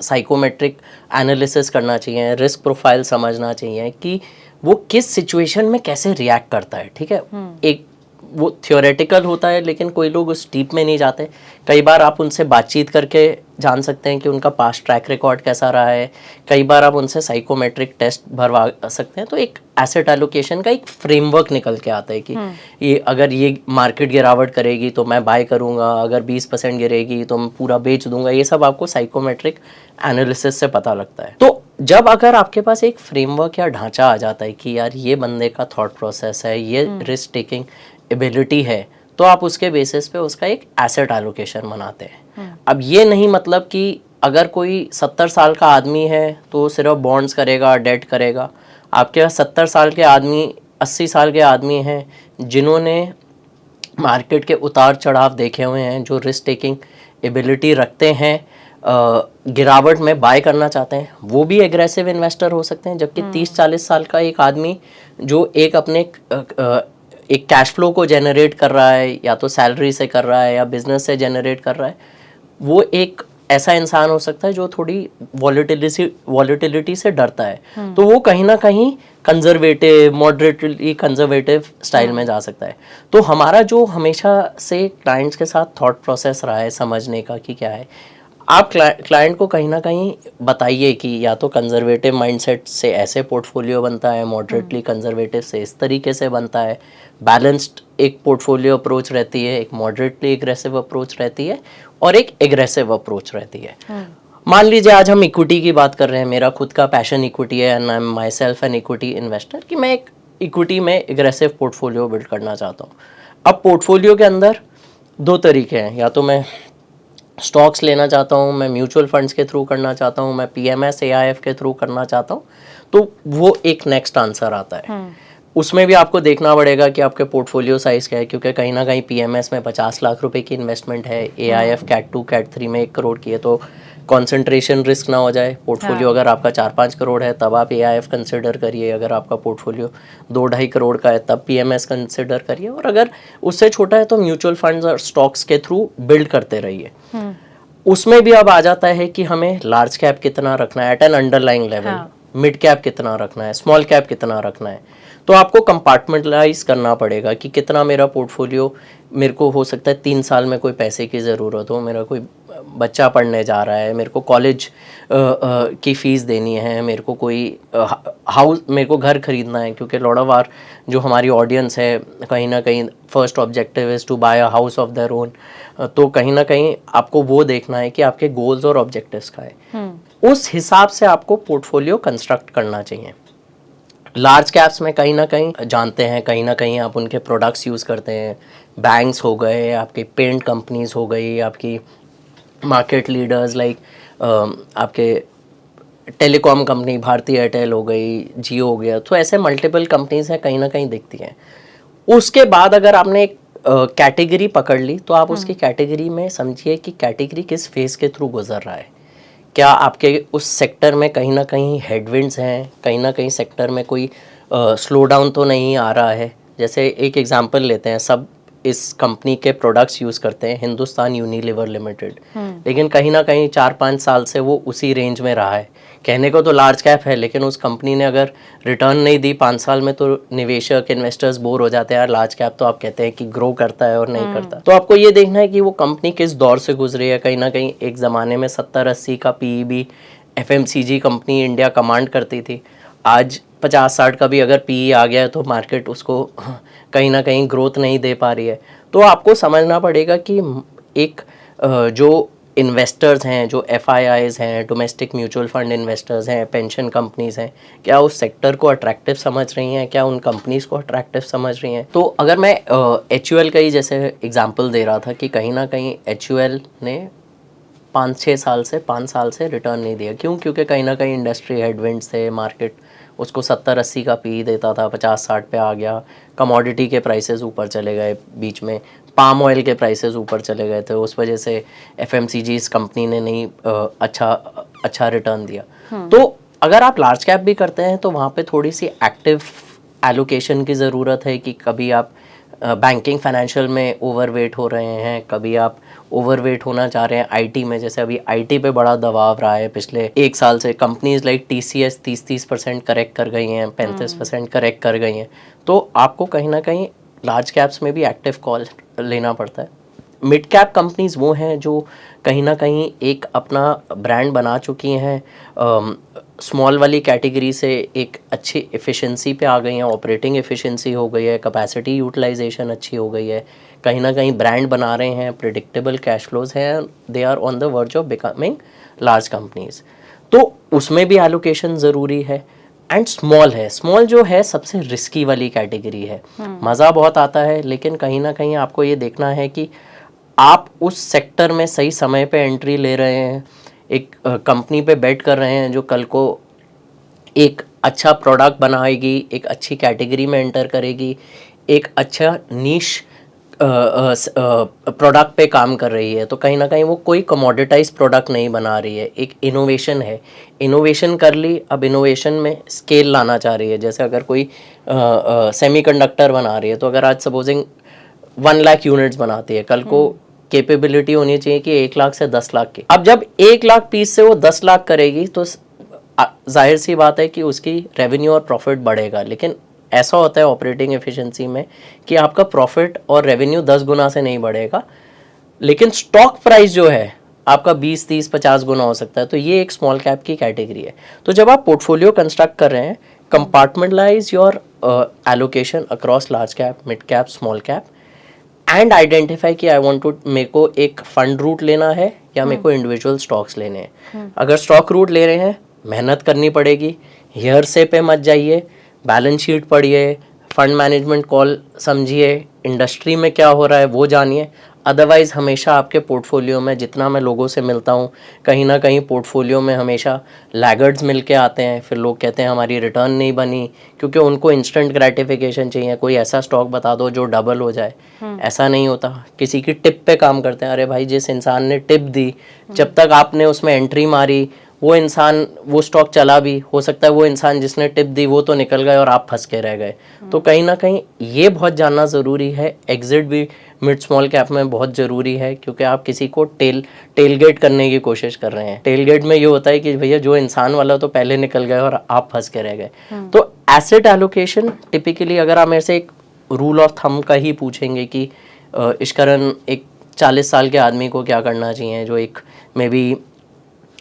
साइकोमेट्रिक एनालिसिस करना चाहिए, रिस्क प्रोफाइल समझना चाहिए कि वो किस सिचुएशन में कैसे रिएक्ट करता है। ठीक है, एक वो थियोरेटिकल होता है लेकिन कोई लोग उस डीप में नहीं जाते। कई बार आप उनसे बातचीत करके जान सकते हैं कि उनका पास्ट ट्रैक रिकॉर्ड कैसा रहा है, कई बार आप उनसे साइकोमेट्रिक टेस्ट भरवा सकते हैं। तो एक एसेट एलोकेशन का एक फ्रेमवर्क निकल के आता है कि ये अगर ये मार्केट गिरावट करेगी तो मैं बाय करूंगा, अगर 20% गिरेगी तो मैं पूरा बेच दूंगा। ये सब आपको साइकोमेट्रिक एनालिसिस से पता लगता है। तो जब अगर आपके पास एक फ्रेमवर्क या ढांचा आ जाता है कि यार ये बंदे का थॉट प्रोसेस है, ये रिस्क टेकिंग एबिलिटी है, तो आप उसके बेसिस पे उसका एक एसेट एलोकेशन बनाते हैं। अब ये नहीं मतलब कि अगर कोई 70 साल का आदमी है तो सिर्फ बॉन्ड्स करेगा, डेट करेगा। आपके पास 70 साल के आदमी, 80 साल के आदमी हैं जिन्होंने मार्केट के उतार चढ़ाव देखे हुए हैं, जो रिस्क टेकिंग एबिलिटी रखते हैं, गिरावट में बाय करना चाहते हैं, वो भी एग्रेसिव इन्वेस्टर हो सकते हैं। जबकि 30-40 साल का एक आदमी जो एक अपने एक कैश फ्लो को जनरेट कर रहा है, या तो सैलरी से कर रहा है या बिजनेस से जनरेट कर रहा है, वो एक ऐसा इंसान हो सकता है जो थोड़ी वॉलेटिलिटी से डरता है। तो वो कहीं ना कहीं कंजर्वेटिव, मॉडरेटली कंजर्वेटिव स्टाइल में जा सकता है। तो हमारा जो हमेशा से क्लाइंट्स के साथ थॉट प्रोसेस रहा है समझने का कि क्या है, आप क्लाइंट को कहीं ना कहीं बताइए कि या तो कंजर्वेटिव माइंडसेट से ऐसे पोर्टफोलियो बनता है, मॉडरेटली कंजर्वेटिव से इस तरीके से बनता है, बैलेंस्ड एक पोर्टफोलियो अप्रोच रहती है, एक मॉडरेटली एग्रेसिव अप्रोच रहती है और एक एग्रेसिव अप्रोच रहती है। मान लीजिए आज हम इक्विटी की बात कर रहे हैं, मेरा खुद का पैशन इक्विटी है and I am my self an equity investor, कि मैं एक इक्विटी में एग्रेसिव पोर्टफोलियो बिल्ड करना चाहता हूँ। अब पोर्टफोलियो के अंदर दो तरीके हैं, या तो मैं स्टॉक्स लेना चाहता हूँ, मैं म्यूचुअल फंड्स के थ्रू करना चाहता हूँ, मैं PMS AIF के थ्रू करना चाहता हूँ, तो वो एक नेक्स्ट आंसर आता है। उसमें भी आपको देखना पड़ेगा कि आपके पोर्टफोलियो साइज क्या है, क्योंकि कहीं ना कहीं PMS में 50 लाख रुपए की इन्वेस्टमेंट है, AIF CAT 2 CAT 3 में 1 करोड़ की है, तो कंसंट्रेशन रिस्क ना हो जाए। पोर्टफोलियो अगर आपका 4-5 करोड़ है तब आप AIF कंसिडर करिए, अगर आपका पोर्टफोलियो 2-2.5 करोड़ का है तब PMS कंसिडर करिए, और अगर उससे छोटा है तो म्यूचुअल फंड्स और स्टॉक्स के थ्रू बिल्ड करते रहिए। उसमें भी अब आ जाता है कि हमें लार्ज कैप कितना रखना है at an underlying level, mid cap कितना रखना है, स्मॉल कैप कितना रखना है। तो आपको कंपार्टमेंटलाइज करना पड़ेगा कि कितना मेरा पोर्टफोलियो, मेरे को हो सकता है 3 साल में कोई पैसे की ज़रूरत हो, मेरा कोई बच्चा पढ़ने जा रहा है, मेरे को कॉलेज की फ़ीस देनी है, मेरे को कोई हाउस, मेरे को घर खरीदना है, क्योंकि लॉट ऑफ आवर जो हमारी ऑडियंस है कहीं ना कहीं first objective is to buy a house of their own. तो कहीं ना कहीं आपको वो देखना है कि आपके गोल्स और ऑब्जेक्टिव्स का है, उस हिसाब से आपको पोर्टफोलियो कंस्ट्रक्ट करना चाहिए। लार्ज कैप्स में कहीं ना कहीं जानते हैं, कहीं ना कहीं आप उनके प्रोडक्ट्स यूज़ करते हैं, बैंक्स हो गए, आपकी पेंट कंपनीज हो गई, आपकी मार्केट लीडर्स लाइक आपके टेलीकॉम कंपनी भारती एयरटेल हो गई, जियो हो गया, तो ऐसे मल्टीपल कंपनीज हैं कहीं ना कहीं दिखती हैं। उसके बाद अगर आपने एक कैटेगरी पकड़ ली तो आप उसकी कैटेगरी में समझिए कि कैटेगरी किस फेज के थ्रू गुजर रहा है। क्या आपके उस सेक्टर में कहीं ना कहीं हेडविंड्स हैं, कहीं ना कहीं सेक्टर में कोई स्लो डाउन तो नहीं आ रहा है। जैसे एक एग्जांपल लेते हैं, सब इस कंपनी के प्रोडक्ट्स यूज़ करते हैं, हिंदुस्तान यूनिलीवर लिमिटेड, लेकिन कहीं ना कहीं 4-5 साल से वो उसी रेंज में रहा है। कहने को तो लार्ज कैप है, लेकिन उस कंपनी ने अगर रिटर्न नहीं दी 5 साल में तो निवेशक इन्वेस्टर्स बोर हो जाते हैं, यार लार्ज कैप तो आप कहते हैं कि ग्रो करता है और नहीं करता। तो आपको ये देखना है कि वो कंपनी किस दौर से गुजरी है। कहीं ना कहीं एक ज़माने में 70-80 का PE FMCG company India command करती थी, आज 50-60 का भी अगर पीई आ गया है तो मार्केट उसको कहीं ना कहीं ग्रोथ नहीं दे पा रही है। तो आपको समझना पड़ेगा कि एक जो इन्वेस्टर्स हैं, जो FIIs हैं, डोमेस्टिक म्यूचुअल फंड इन्वेस्टर्स हैं, पेंशन कंपनीज हैं, क्या उस सेक्टर को अट्रैक्टिव समझ रही हैं, क्या उन कंपनीज को अट्रैक्टिव समझ रही हैं। तो अगर मैं HUL का ही जैसे एग्जांपल दे रहा था कि कहीं ना कहीं HUL ने 5 साल से रिटर्न नहीं दिया। क्यों? क्योंकि कहीं ना कहीं इंडस्ट्री हेडविंड्स थे, मार्केट उसको 70-80 का पी देता था, 50-60 पे आ गया, कमोडिटी के प्राइसेस ऊपर चले गए, बीच में पाम ऑयल के प्राइसेस ऊपर चले गए थे, उस वजह से FMCG इस कंपनी ने नहीं अच्छा रिटर्न दिया। तो अगर आप लार्ज कैप भी करते हैं तो वहाँ पे थोड़ी सी एक्टिव एलोकेशन की ज़रूरत है कि कभी आप बैंकिंग फाइनेंशियल में ओवरवेट हो रहे हैं, कभी आप ओवरवेट होना चाह रहे हैं आईटी में। जैसे अभी आईटी पे बड़ा दबाव रहा है पिछले 1 साल से, कंपनीज लाइक TCS 30% करेक्ट कर गई हैं, 35% करेक्ट कर गई हैं। तो आपको कहीं ना कहीं लार्ज कैप्स में भी एक्टिव कॉल लेना पड़ता है। मिड कैप कंपनीज वो हैं जो कहीं ना कहीं एक अपना ब्रांड बना चुकी हैं, स्मॉल वाली कैटेगरी से एक अच्छी एफिशिएंसी पे आ गई हैं, ऑपरेटिंग एफिशिएंसी हो गई है, कैपेसिटी यूटिलाइजेशन अच्छी हो गई है, कहीं ना कहीं ब्रांड बना रहे हैं, प्रिडिक्टेबल कैश फ्लोज हैं, they are on the verge of becoming large companies. तो उसमें भी एलोकेशन ज़रूरी है। एंड स्मॉल है, स्मॉल जो है सबसे रिस्की वाली कैटेगरी है। मज़ा बहुत आता है, लेकिन कहीं ना कहीं आपको ये देखना है कि आप उस सेक्टर में सही समय पे एंट्री ले रहे हैं, एक कंपनी पे बेट कर रहे हैं जो कल को एक अच्छा प्रोडक्ट बनाएगी, एक अच्छी कैटेगरी में एंटर करेगी, एक अच्छा नीश प्रोडक्ट पे काम कर रही है। तो कहीं ना कहीं वो कोई कमोडिटाइज प्रोडक्ट नहीं बना रही है, एक इनोवेशन है, इनोवेशन कर ली, अब इनोवेशन में स्केल लाना चाह रही है। जैसे अगर कोई सेमीकंडक्टर बना रही है, तो अगर आज सपोजिंग 1 लाख यूनिट्स बनाती है, कल को कैपेबिलिटी होनी चाहिए कि 1 लाख से 10 लाख की। अब जब 1 लाख पीस से वो 10 लाख करेगी तो जाहिर सी बात है कि उसकी रेवेन्यू और प्रॉफिट बढ़ेगा। लेकिन ऐसा होता है ऑपरेटिंग एफिशिएंसी में कि आपका प्रॉफिट और रेवेन्यू 10 गुना से नहीं बढ़ेगा, लेकिन स्टॉक प्राइस जो है आपका 20, 30, 50 गुना हो सकता है। तो ये एक स्मॉल कैप की कैटेगरी है। तो जब आप पोर्टफोलियो कंस्ट्रक्ट कर रहे हैं, compartmentalize your allocation across large cap, mid cap, small cap, and identify कि आई वांट टू, मेरे को एक फंड रूट लेना है या मेरे को इंडिविजुअल स्टॉक्स लेने हैं। अगर स्टॉक रूट ले रहे हैं, मेहनत करनी पड़ेगी, हेयरसे पे मत जाइए, बैलेंस शीट पढ़िए, फंड मैनेजमेंट कॉल समझिए, इंडस्ट्री में क्या हो रहा है वो जानिए। अदरवाइज़ हमेशा आपके पोर्टफोलियो में, जितना मैं लोगों से मिलता हूँ, कहीं ना कहीं पोर्टफोलियो में हमेशा लैगर्ड्स मिल के आते हैं। फिर लोग कहते हैं हमारी रिटर्न नहीं बनी, क्योंकि उनको इंस्टेंट ग्रेटिफिकेशन चाहिए। कोई ऐसा स्टॉक बता दो जो डबल हो जाए। ऐसा नहीं होता, किसी की टिप पे काम करते हैं। अरे भाई, जिस इंसान ने टिप दी, जब तक आपने उसमें एंट्री मारी, वो इंसान, वो स्टॉक चला भी, हो सकता है वो इंसान जिसने टिप दी वो तो निकल गए और आप फंस के रह गए। तो कहीं ना कहीं ये बहुत जानना ज़रूरी है। एग्जिट भी मिड स्मॉल कैप में बहुत ज़रूरी है, क्योंकि आप किसी को टेलगेट करने की कोशिश कर रहे हैं। टेलगेट में ये होता है कि भैया जो इंसान वाला तो पहले निकल गए और आप फंस के रह गए। तो एसेट एलोकेशन टिपिकली, अगर आप मेरे से एक रूल ऑफ थंब का ही पूछेंगे कि इश्करन एक 40 साल के आदमी को क्या करना चाहिए, जो एक मे बी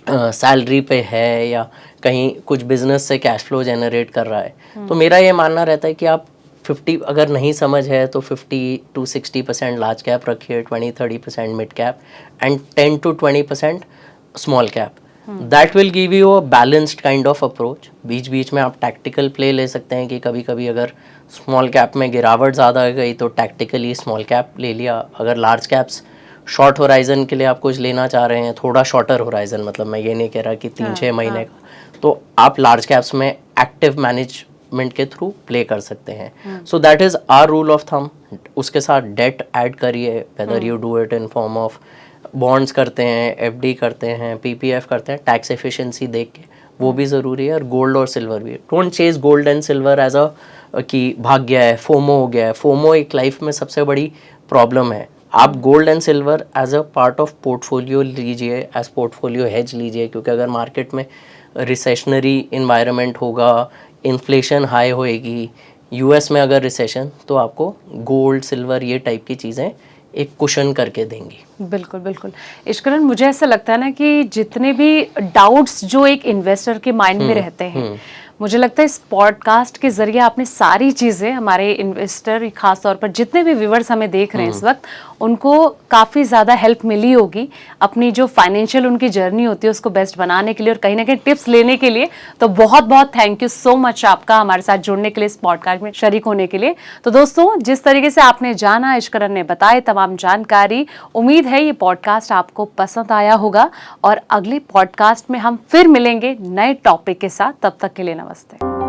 सैलरी पे है या कहीं कुछ बिजनेस से कैश फ्लो जनरेट कर रहा है, तो मेरा ये मानना रहता है कि आप 50, अगर नहीं समझ है तो 50 to 60% लार्ज कैप रखिए, 20-30% mid cap and 10 to 20% small cap. That will give you a balanced kind of approach. बीच बीच में आप टैक्टिकल प्ले ले सकते हैं कि कभी कभी अगर स्मॉल कैप में गिरावट ज़्यादा आ गई तो टैक्टिकली स्मॉल कैप ले लिया। अगर लार्ज कैप्स शॉर्ट होराइजन के लिए आप कुछ लेना चाह रहे हैं, थोड़ा शॉर्टर होराइजन, मतलब मैं ये नहीं कह रहा कि 3-6 महीने का, तो आप लार्ज कैप्स में एक्टिव मैनेजमेंट के थ्रू प्ले कर सकते हैं। So that is our rule of thumb. उसके साथ डेट ऐड करिए, whether you do it in form of bonds करते हैं, एफडी करते हैं, पीपीएफ करते हैं, टैक्स एफिशिएंसी देख के, वो भी ज़रूरी है। और गोल्ड और सिल्वर भी, don't chase gold and silver as a कि भाग गया है, फोमो हो गया है। फोमो एक लाइफ में सबसे बड़ी प्रॉब्लम है। आप gold and silver as a part of portfolio लीजिए, एज पोर्टफोलियो हेज लीजिए, क्योंकि अगर मार्केट में रिसेशनरी इन्वायरमेंट होगा, इन्फ्लेशन हाई होएगी, यूएस में अगर रिसेशन, तो आपको गोल्ड सिल्वर ये टाइप की चीज़ें एक कुशन करके देंगी। बिल्कुल बिल्कुल। इश्करण, मुझे ऐसा लगता है ना कि जितने भी डाउट्स जो एक इन्वेस्टर के माइंड में रहते हैं, मुझे लगता है इस पॉडकास्ट के जरिए आपने सारी चीज़ें हमारे इन्वेस्टर, खास तौर पर जितने भी व्यूवर्स हमें देख रहे हैं इस वक्त, उनको काफ़ी ज़्यादा हेल्प मिली होगी अपनी जो फाइनेंशियल उनकी जर्नी होती है उसको बेस्ट बनाने के लिए और कहीं ना कहीं टिप्स लेने के लिए। तो बहुत बहुत थैंक यू सो मच आपका हमारे साथ जुड़ने के लिए, इस पॉडकास्ट में शरीक होने के लिए। तो दोस्तों, जिस तरीके से आपने जाना, इश्करण ने बताए तमाम जानकारी, उम्मीद है ये पॉडकास्ट आपको पसंद आया होगा और अगले पॉडकास्ट में हम फिर मिलेंगे नए टॉपिक के साथ। तब तक के लिए नमस्ते।